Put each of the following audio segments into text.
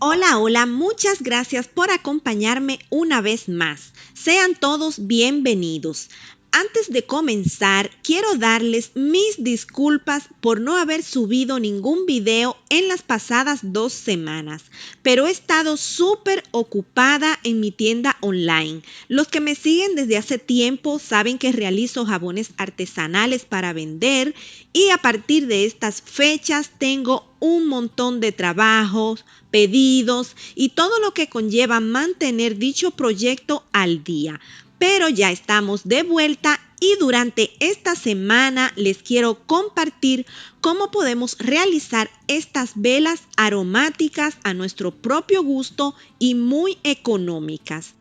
Hola, hola, muchas gracias por acompañarme una vez más. Sean todos bienvenidos. Antes de comenzar, quiero darles mis disculpas por no haber subido ningún video en las pasadas 2 semanas, pero he estado súper ocupada en mi tienda online. Los que me siguen desde hace tiempo saben que realizo jabones artesanales para vender y a partir de estas fechas tengo un montón de trabajos, pedidos y todo lo que conlleva mantener dicho proyecto al día. Pero ya estamos de vuelta y durante esta semana les quiero compartir cómo podemos realizar estas velas aromáticas a nuestro propio gusto y muy económicas.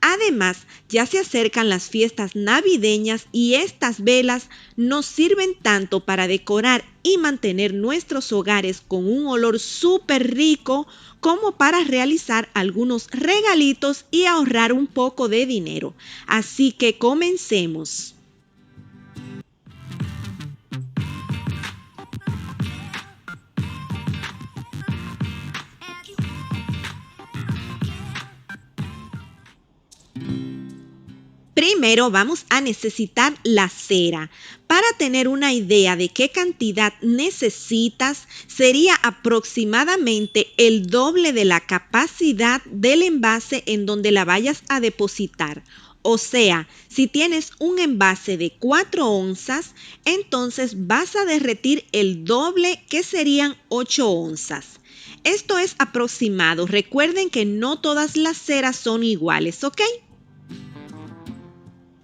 Además, ya se acercan las fiestas navideñas y estas velas nos sirven tanto para decorar y mantener nuestros hogares con un olor súper rico como para realizar algunos regalitos y ahorrar un poco de dinero. Así que comencemos. Primero vamos a necesitar la cera. Para tener una idea de qué cantidad necesitas, sería aproximadamente el doble de la capacidad del envase en donde la vayas a depositar. O sea, si tienes un envase de 4 onzas, entonces vas a derretir el doble que serían 8 onzas. Esto es aproximado. Recuerden que no todas las ceras son iguales, ¿ok?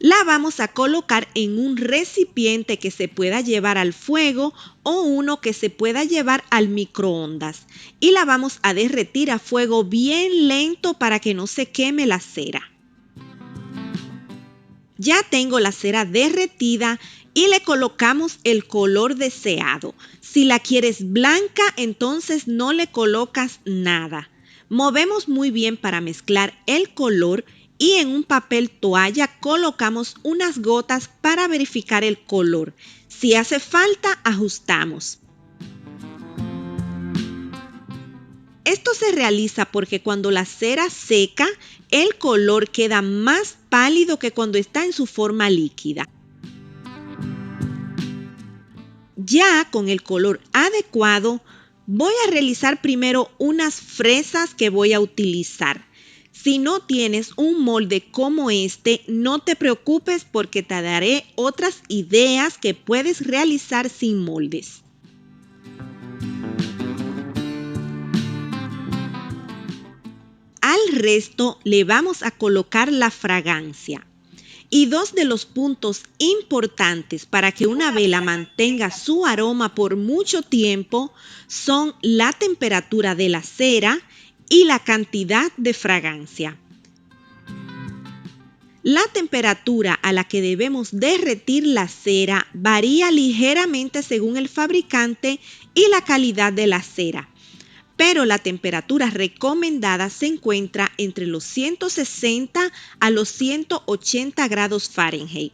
La vamos a colocar en un recipiente que se pueda llevar al fuego o uno que se pueda llevar al microondas y la vamos a derretir a fuego bien lento para que no se queme la cera. Ya tengo la cera derretida y le colocamos el color deseado. Si la quieres blanca, entonces no le colocas nada. Movemos muy bien para mezclar el color y en un papel toalla colocamos unas gotas para verificar el color. Si hace falta, ajustamos. Esto se realiza porque cuando la cera seca, el color queda más pálido que cuando está en su forma líquida. Ya con el color adecuado, voy a realizar primero unas fresas que voy a utilizar. Si no tienes un molde como este, no te preocupes porque te daré otras ideas que puedes realizar sin moldes. Al resto le vamos a colocar la fragancia. Y dos de los puntos importantes para que una vela mantenga su aroma por mucho tiempo son la temperatura de la cera y la cantidad de fragancia. La temperatura a la que debemos derretir la cera varía ligeramente según el fabricante y la calidad de la cera, pero la temperatura recomendada se encuentra entre los 160 a los 180 grados Fahrenheit.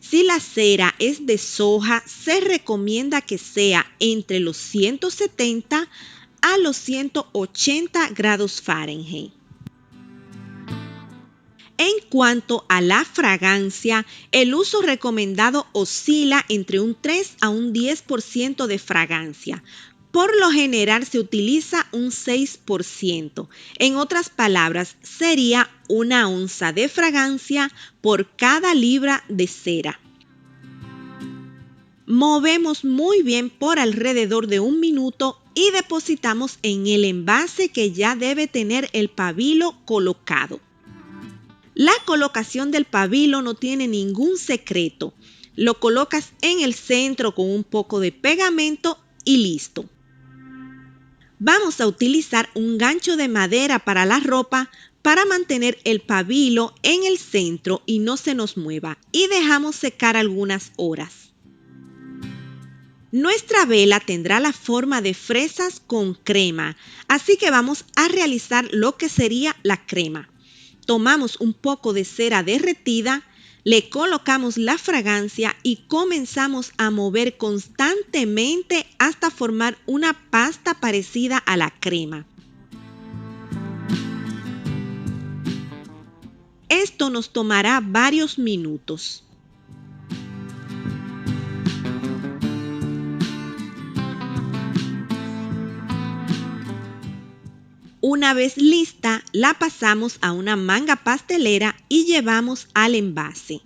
Si la cera es de soja, se recomienda que sea entre los 170 a los 180 grados Fahrenheit. En cuanto a la fragancia, el uso recomendado oscila entre un 3 a un 10% de fragancia. Por lo general se utiliza un 6%. En otras palabras, sería 1 onza de fragancia por cada libra de cera. Movemos muy bien por alrededor de 1 minuto y depositamos en el envase que ya debe tener el pabilo colocado. La colocación del pabilo no tiene ningún secreto. Lo colocas en el centro con un poco de pegamento y listo. Vamos a utilizar un gancho de madera para la ropa para mantener el pabilo en el centro y no se nos mueva y dejamos secar algunas horas. Nuestra vela tendrá la forma de fresas con crema, así que vamos a realizar lo que sería la crema. Tomamos un poco de cera derretida, Le colocamos la fragancia y comenzamos a mover constantemente hasta formar una pasta parecida a la crema. Esto nos tomará varios minutos. Una vez lista, la pasamos a una manga pastelera y llevamos al envase.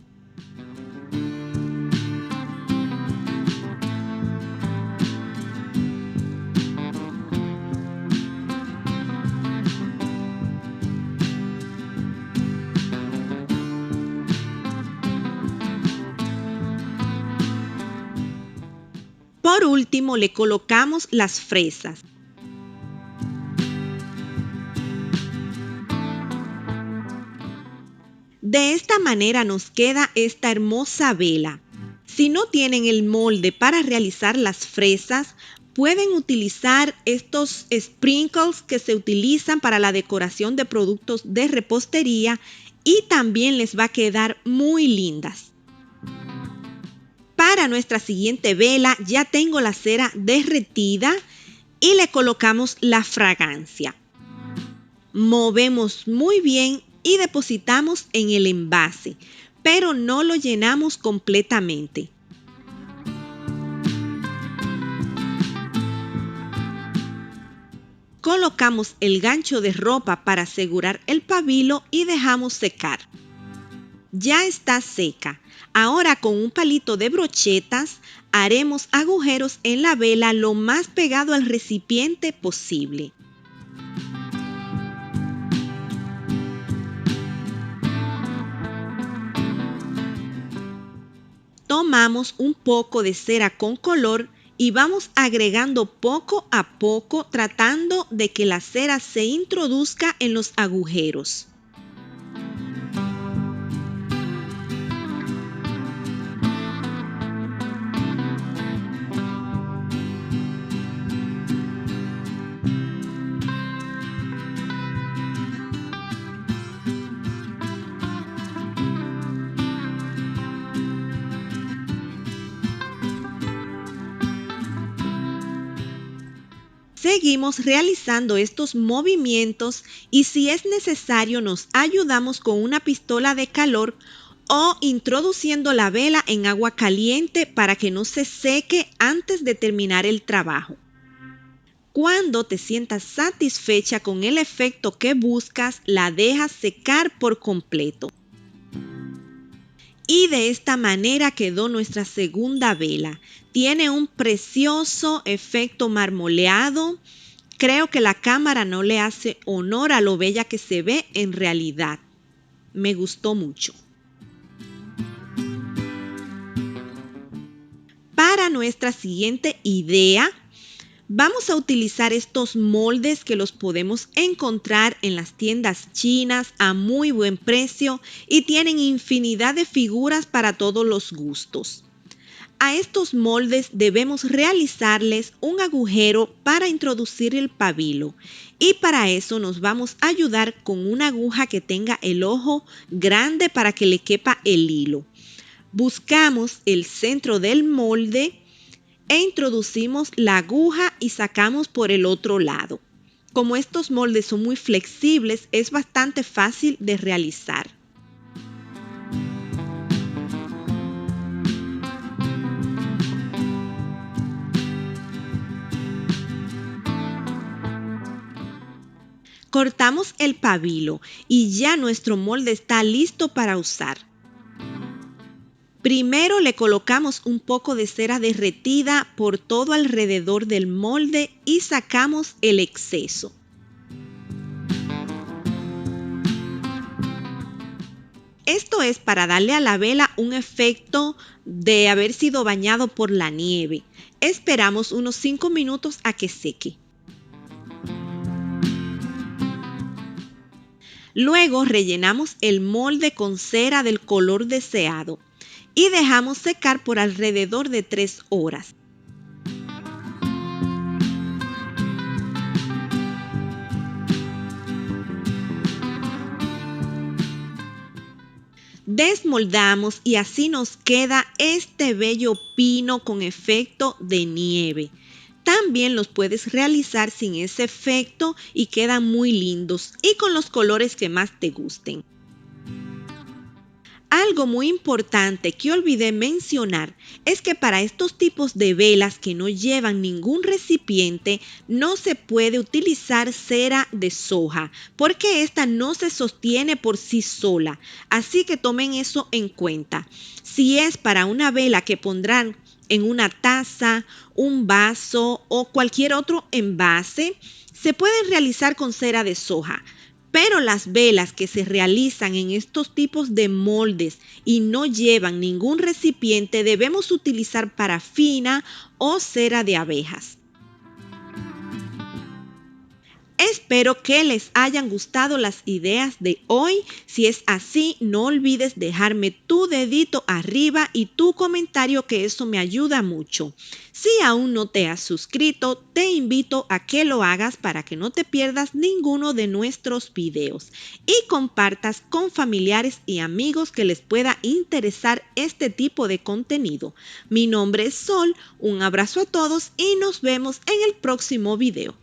Por último, le colocamos las fresas. De esta manera nos queda esta hermosa vela. Si no tienen el molde para realizar las fresas, pueden utilizar estos sprinkles que se utilizan para la decoración de productos de repostería y también les va a quedar muy lindas. Para nuestra siguiente vela ya tengo la cera derretida y le colocamos la fragancia. Movemos muy bien y depositamos en el envase, pero no lo llenamos completamente. Colocamos el gancho de ropa para asegurar el pabilo y dejamos secar. Ya está seca. Ahora con un palito de brochetas haremos agujeros en la vela lo más pegado al recipiente posible. Tomamos un poco de cera con color y vamos agregando poco a poco tratando de que la cera se introduzca en los agujeros. Seguimos realizando estos movimientos y si es necesario nos ayudamos con una pistola de calor o introduciendo la vela en agua caliente para que no se seque antes de terminar el trabajo. Cuando te sientas satisfecha con el efecto que buscas, la dejas secar por completo. Y de esta manera quedó nuestra segunda vela. Tiene un precioso efecto marmoleado. Creo que la cámara no le hace honor a lo bella que se ve en realidad. Me gustó mucho. Para nuestra siguiente idea, vamos a utilizar estos moldes que los podemos encontrar en las tiendas chinas a muy buen precio y tienen infinidad de figuras para todos los gustos. A estos moldes debemos realizarles un agujero para introducir el pabilo y para eso nos vamos a ayudar con una aguja que tenga el ojo grande para que le quepa el hilo. Buscamos el centro del molde e introducimos la aguja y sacamos por el otro lado. Como estos moldes son muy flexibles, es bastante fácil de realizar. Cortamos el pabilo y ya nuestro molde está listo para usar. Primero le colocamos un poco de cera derretida por todo alrededor del molde y sacamos el exceso. Esto es para darle a la vela un efecto de haber sido bañado por la nieve. Esperamos unos 5 minutos a que seque. Luego rellenamos el molde con cera del color deseado y dejamos secar por alrededor de 3 horas. Desmoldamos y así nos queda este bello pino con efecto de nieve. También los puedes realizar sin ese efecto y quedan muy lindos y con los colores que más te gusten. Algo muy importante que olvidé mencionar es que para estos tipos de velas que no llevan ningún recipiente no se puede utilizar cera de soja porque esta no se sostiene por sí sola, así que tomen eso en cuenta. Si es para una vela que pondrán en una taza, un vaso o cualquier otro envase, se pueden realizar con cera de soja. Pero las velas que se realizan en estos tipos de moldes y no llevan ningún recipiente debemos utilizar parafina o cera de abejas. Espero que les hayan gustado las ideas de hoy. Si es así, no olvides dejarme tu dedito arriba y tu comentario, que eso me ayuda mucho. Si aún no te has suscrito, te invito a que lo hagas para que no te pierdas ninguno de nuestros videos y compartas con familiares y amigos que les pueda interesar este tipo de contenido. Mi nombre es Sol, un abrazo a todos y nos vemos en el próximo video.